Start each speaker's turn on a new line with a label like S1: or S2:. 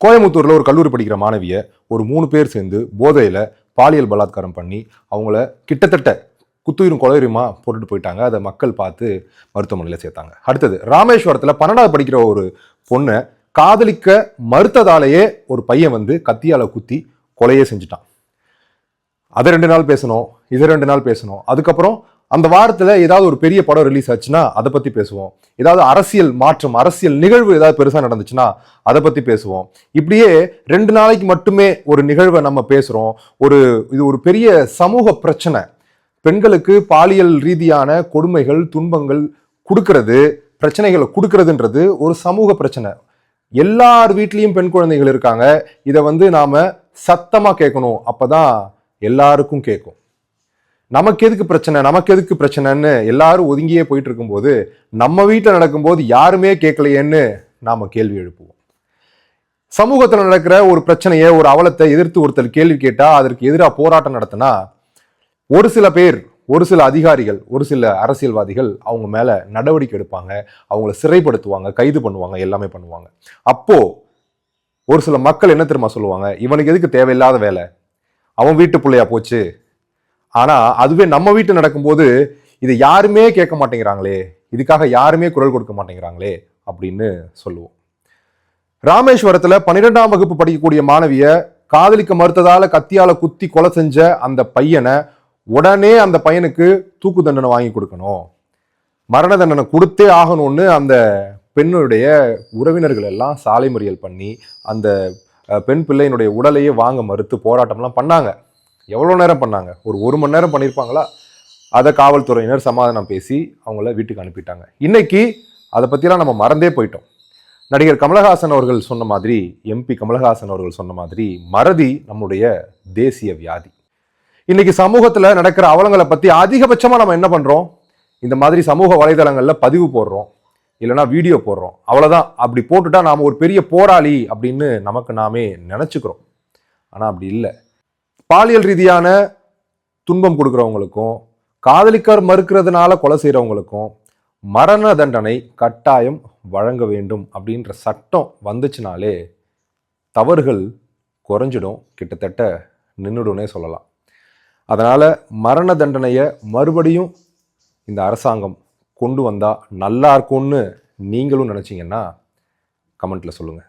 S1: கோயம்புத்தூர்ல ஒரு கல்லூரி படிக்கிற மாணவியை ஒரு 3 பேர் சேர்ந்து போதையில பாலியல் பலாத்காரம் பண்ணி அவங்கள கிட்டத்தட்ட குத்துயிரும் கொலையுரிமா போட்டுட்டு போயிட்டாங்க. அதை மக்கள் பார்த்து மருத்துவமனையில் சேர்த்தாங்க. அடுத்தது ராமேஸ்வரத்தில் 12வது படிக்கிற ஒரு பொண்ணை காதலிக்க மறுத்ததாலேயே ஒரு பையன் வந்து கத்தியால குத்தி கொலையே செஞ்சுட்டான். அதை 2 நாள் பேசணும், இதை 2 நாள் பேசணும். அதுக்கப்புறம் அந்த வாரத்தில் ஏதாவது ஒரு பெரிய படம் ரிலீஸ் ஆச்சுன்னா அதை பற்றி பேசுவோம். ஏதாவது அரசியல் மாற்றம், அரசியல் நிகழ்வு ஏதாவது பெருசாக நடந்துச்சுன்னா அதை பற்றி பேசுவோம். இப்படியே 2 நாளைக்கு மட்டுமே ஒரு நிகழ்வை நம்ம பேசுகிறோம். இது ஒரு பெரிய சமூக பிரச்சனை. பெண்களுக்கு பாலியல் ரீதியான கொடுமைகள், துன்பங்கள் கொடுக்கறது, பிரச்சனைகளை கொடுக்கறதுன்றது ஒரு சமூக பிரச்சனை. எல்லார் வீட்லேயும் பெண் குழந்தைகள் இருக்காங்க. இதை வந்து நாம சத்தமாக கேட்கணும். அப்போதான் எல்லாருக்கும் கேட்கும். நமக்கு எதுக்கு பிரச்சனைன்னு எல்லாரும் ஒதுங்கியே போயிட்டு இருக்கும்போது நம்ம வீட்டில் நடக்கும்போது யாருமே கேட்கலையேன்னு நாம கேள்வி எழுப்புவோம். சமூகத்தில் நடக்கிற ஒரு பிரச்சனையை, ஒரு அவலத்தை எதிர்த்து ஒருத்தர் கேள்வி கேட்டா அதற்கு எதிராக போராட்டம் நடத்தினா ஒரு சில பேர், ஒரு சில அதிகாரிகள், ஒரு சில அரசியல்வாதிகள் அவங்க மேல நடவடிக்கை எடுப்பாங்க, அவங்கள சிறைப்படுத்துவாங்க, கைது பண்ணுவாங்க, எல்லாமே பண்ணுவாங்க. அப்போ ஒரு சில மக்கள் என்ன தெரியுமா சொல்லுவாங்க? இவனுக்கு எதுக்கு தேவையில்லாத வேலை, அவன் வீட்டு பிள்ளையா போச்சு. ஆனா அதுவே நம்ம வீட்டு நடக்கும்போது இதை யாருமே கேட்க மாட்டேங்கிறாங்களே, இதுக்காக யாருமே குரல் கொடுக்க மாட்டேங்கிறாங்களே அப்படின்னு சொல்லுவோம். ராமேஸ்வரத்துல 12ஆம் வகுப்பு படிக்கக்கூடிய மாணவிய காதலிக்க மறுத்ததால கத்தியால குத்தி கொலை செஞ்ச அந்த பையனை உடனே அந்த பையனுக்கு தூக்கு தண்டனை வாங்கி கொடுக்கணும், மரண தண்டனை கொடுத்தே ஆகணும்னு அந்த பெண்ணுடைய உறவினர்கள் எல்லாம் சாலை மறியல் பண்ணி அந்த பெண் பிள்ளையினுடைய உடலையே வாங்க மறுத்து போராட்டம்லாம் பண்ணாங்க. எவ்வளோ நேரம் பண்ணாங்க? ஒரு மணி நேரம் பண்ணியிருப்பாங்களா? அதை காவல்துறையினர் சமாதானம் பேசி அவங்கள வீட்டுக்கு அனுப்பிட்டாங்க. இன்னைக்கு அதை பற்றிலாம் நம்ம மறந்தே போயிட்டோம். நடிகர் கமலஹாசன் அவர்கள் சொன்ன மாதிரி, எம்பி கமலஹாசன் அவர்கள் சொன்ன மாதிரி, மறதி நம்முடைய தேசிய வியாதி. இன்னைக்கு சமூகத்துல நடக்கிற அவலங்களை பத்தி அதிகபட்சமா நம்ம என்ன பண்றோம்? இந்த மாதிரி சமூக வலைதளங்கள்ல பதிவு போடுறோம், இல்லைன்னா வீடியோ போடுறோம். அவ்வளவுதான். அப்படி போட்டுட்டா நாம ஒரு பெரிய போராளி அப்படின்னு நமக்கு நாமே நினைச்சுக்கிறோம். ஆனா அப்படி இல்லை. பாலியல் ரீதியான துன்பம் கொடுக்குறவங்களுக்கும், காதலிக்க மறுக்கிறதுனால கொலை செய்யறவங்களுக்கும் மரண தண்டனை கட்டாயம் வழங்க வேண்டும் அப்படின்ற சட்டம் வந்துச்சுனாலே தவறுகள் குறைஞ்சிடும், கிட்டத்தட்ட நின்றுடும்னே சொல்லலாம். அதனால மரண தண்டனையை மறுபடியும் இந்த அரசாங்கம் கொண்டு வந்தா நல்லா இருக்கும்னு நீங்களும் நினைச்சீங்கன்னா கமெண்ட்ல சொல்லுங்க.